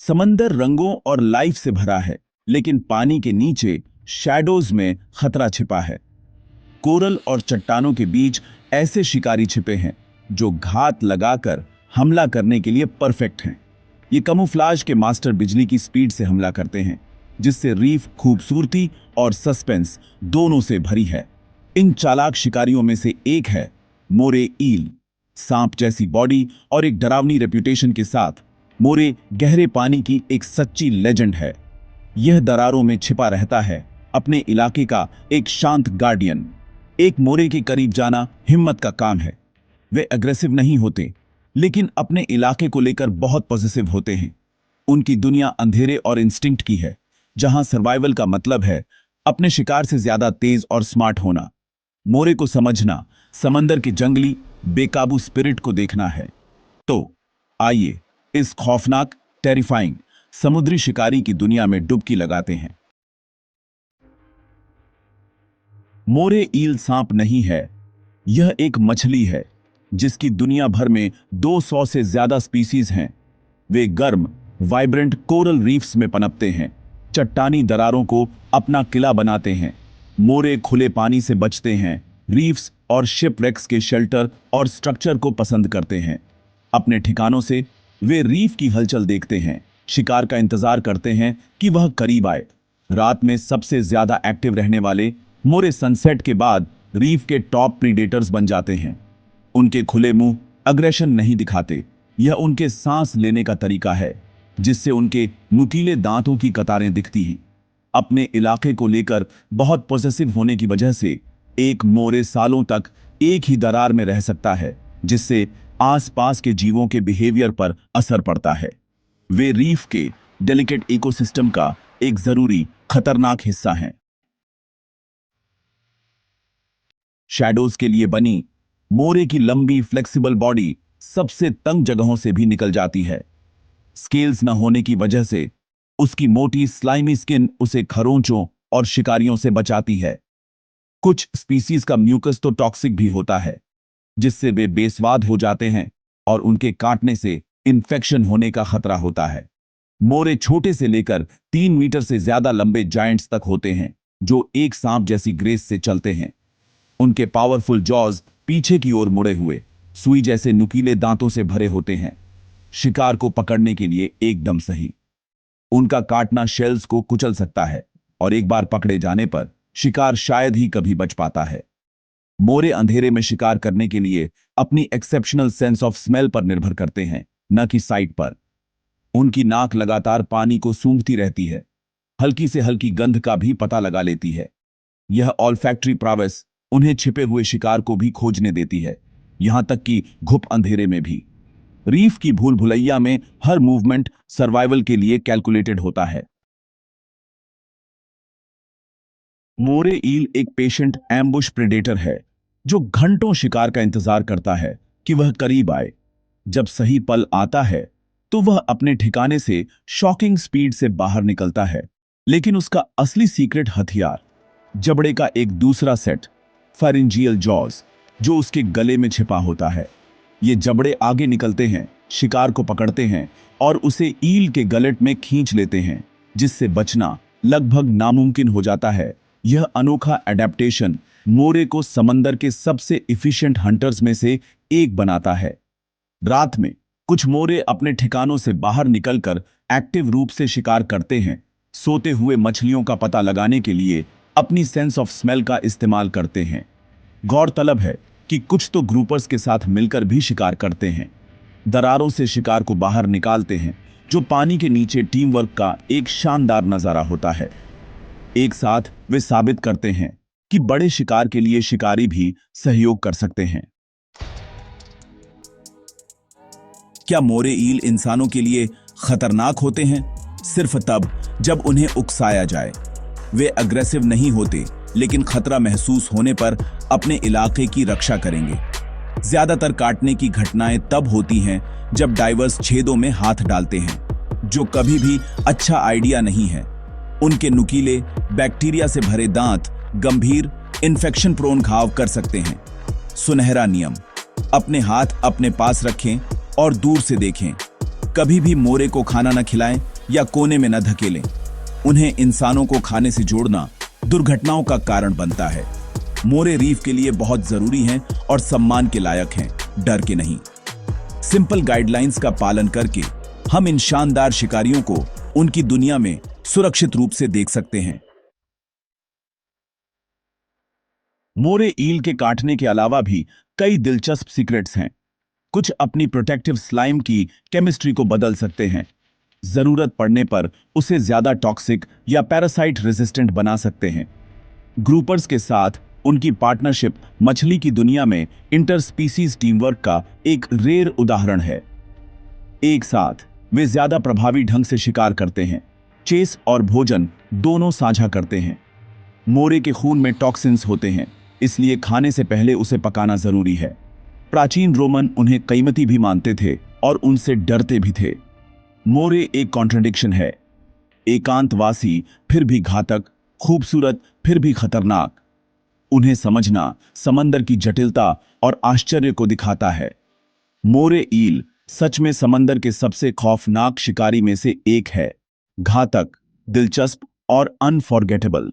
समंदर रंगों और लाइफ से भरा है, लेकिन पानी के नीचे शैडोज में खतरा छिपा है। कोरल और चट्टानों के बीच ऐसे शिकारी छिपे हैं जो घात लगाकर हमला करने के लिए परफेक्ट हैं। ये कमोफ्लाज के मास्टर बिजली की स्पीड से हमला करते हैं, जिससे रीफ खूबसूरती और सस्पेंस दोनों से भरी है। इन चालाक शिकारियों में से एक है मोरे ईल। सांप जैसी बॉडी और एक डरावनी रेप्यूटेशन के साथ मोरे गहरे पानी की एक सच्ची लेजेंड है। यह दरारों में छिपा रहता है, अपने इलाके का एक शांत गार्डियन। एक मोरे के करीब जाना हिम्मत का काम है। वे एग्रेसिव नहीं होते, लेकिन अपने इलाके को लेकर बहुत पॉजिटिव होते हैं। उनकी दुनिया अंधेरे और इंस्टिंक्ट की है, जहां सर्वाइवल का मतलब है अपने शिकार से ज्यादा तेज और स्मार्ट होना। मोरे को समझना समंदर के जंगली बेकाबू स्पिरिट को देखना है। तो आइए इस खौफनाक, टेरिफाइंग समुद्री शिकारी की दुनिया में डुबकी लगाते हैं। मोरे ईल सांप नहीं है, यह एक मछली है जिसकी दुनिया भर में 200 से ज्यादा स्पीसीज हैं। वे गर्म, वाइब्रेंट कोरल रीफ्स में पनपते हैं, चट्टानी दरारों को अपना किला बनाते हैं। मोरे खुले पानी से बचते हैं, रीफ्स और शिपरेक्स के शेल्टर और स्ट्रक्चर को पसंद करते हैं। अपने ठिकानों से वे रीफ की हलचल देखते हैं, शिकार का इंतजार करते हैं कि वह करीब आए। रात में सबसे ज्यादा एक्टिव रहने वाले मोरे सनसेट के बाद रीफ के टॉप प्रीडेटर्स बन जाते हैं। उनके खुले मुंह अग्रेशन नहीं दिखाते, यह उनके सांस लेने का तरीका है, जिससे उनके नुकीले दांतों की कतारें दिखती हैं। अपने इलाके को लेकर बहुत पॉसेसिव होने की वजह से एक मोरे सालों तक एक ही दरार में रह सकता है, जिससे आसपास के जीवों के बिहेवियर पर असर पड़ता है। वे रीफ के डेलिकेट इकोसिस्टम का एक जरूरी खतरनाक हिस्सा हैं। शैडोज के लिए बनी मोरे की लंबी फ्लेक्सिबल बॉडी सबसे तंग जगहों से भी निकल जाती है। स्केल्स न होने की वजह से उसकी मोटी स्लाइमी स्किन उसे खरोंचों और शिकारियों से बचाती है। कुछ स्पीसीज का म्यूकस तो टॉक्सिक भी होता है, जिससे वे बेस्वाद हो जाते हैं और उनके काटने से इन्फेक्शन होने का खतरा होता है। मोरे छोटे से लेकर 3 मीटर से ज्यादा लंबे जायंट्स तक होते हैं, जो एक सांप जैसी ग्रेस से चलते हैं। उनके पावरफुल जॉज पीछे की ओर मुड़े हुए सुई जैसे नुकीले दांतों से भरे होते हैं, शिकार को पकड़ने के लिए एकदम सही। उनका काटना शेल्स को कुचल सकता है और एक बार पकड़े जाने पर शिकार शायद ही कभी बच पाता है। मोरे अंधेरे में शिकार करने के लिए अपनी एक्सेप्शनल सेंस ऑफ स्मेल पर निर्भर करते हैं, न कि साइट पर। उनकी नाक लगातार पानी को सूंघती रहती है, हल्की से हल्की गंध का भी पता लगा लेती है। यह ऑल्फैक्टरी प्रावेस उन्हें छिपे हुए शिकार को भी खोजने देती है, यहां तक कि घुप अंधेरे में भी। रीफ की भूल भुलैया में हर मूवमेंट सर्वाइवल के लिए कैलकुलेटेड होता है। मोरे ईल एक पेशेंट एम्बुश प्रेडेटर है, जो घंटों शिकार का इंतजार करता है कि वह करीब आए। जब सही पल आता है तो वह अपने ठिकाने से शॉकिंग स्पीड से बाहर निकलता है, लेकिन उसका असली सीक्रेट हथियार जबड़े का एक दूसरा सेट, फेरिंजियल जॉज, जो उसके गले में छिपा होता है। ये जबड़े आगे निकलते हैं, शिकार को पकड़ते हैं और उसे ईल के गलेट में खींच लेते हैं, जिससे बचना लगभग नामुमकिन हो जाता है। यह अनोखा एडेप्टेशन मोरे को समंदर के सबसे इफिशिएंट हंटर्स में से एक बनाता है। रात में कुछ मोरे अपने ठिकानों से बाहर निकलकर एक्टिव रूप से शिकार करते हैं, सोते हुए मछलियों का पता लगाने के लिए अपनी सेंस ऑफ स्मेल का इस्तेमाल करते हैं। गौरतलब है कि कुछ तो ग्रुपर्स के साथ मिलकर भी शिकार करते हैं, दरारों से शिकार को बाहर निकालते हैं, जो पानी के नीचे टीम वर्क का एक शानदार नजारा होता है। एक साथ वे साबित करते हैं कि बड़े शिकार के लिए शिकारी भी सहयोग कर सकते हैं। क्या मोरे ईल इंसानों के लिए खतरनाक होते हैं? सिर्फ तब जब उन्हें उकसाया जाए। वे अग्रेसिव नहीं होते, लेकिन खतरा महसूस होने पर अपने इलाके की रक्षा करेंगे। ज्यादातर काटने की घटनाएं तब होती हैं जब डाइवर्स छेदों में हाथ डालते हैं, जो कभी भी अच्छा आइडिया नहीं है। उनके नुकीले, बैक्टीरिया से भरे दांत गंभीर इन्फेक्शन प्रोन घाव कर सकते हैं। सुनहरा नियम: अपने हाथ अपने पास रखें और दूर से देखें। कभी भी मोरे को खाना न खिलाएं या कोने में न धकेलें। उन्हें इंसानों को खाने से जोड़ना दुर्घटनाओं का कारण बनता है। मोरे रीफ के लिए बहुत जरूरी हैं और सम्मान के लायक हैं, डर के नहीं। सिंपल गाइडलाइंस का पालन करके हम इन शानदार शिकारियों को उनकी दुनिया में सुरक्षित रूप से देख सकते हैं। मोरे ईल के काटने के अलावा भी कई दिलचस्प सीक्रेट्स हैं। कुछ अपनी प्रोटेक्टिव स्लाइम की केमिस्ट्री को बदल सकते हैं। जरूरत पड़ने पर उसे ज्यादा टॉक्सिक या पैरासाइट रेजिस्टेंट बना सकते हैं। ग्रुपर्स के साथ उनकी पार्टनरशिप मछली की दुनिया में इंटरस्पीसीज टीमवर्क का एक रेयर उदाहरण है। एक साथ वे ज्यादा प्रभावी ढंग से शिकार करते हैं। चेस और भोजन दोनों साझा करते हैं। मोरे के खून में टॉक्सिन्स होते हैं, इसलिए खाने से पहले उसे पकाना जरूरी है। प्राचीन रोमन उन्हें कीमती भी मानते थे और उनसे डरते भी थे। मोरे एक कॉन्ट्रडिक्शन है, एकांतवासी फिर भी घातक, खूबसूरत फिर भी खतरनाक। उन्हें समझना समंदर की जटिलता और आश्चर्य को दिखाता है। मोरे ईल सच में समंदर के सबसे खौफनाक शिकारी में से एक है, घातक, दिलचस्प और अनफॉरगेटेबल।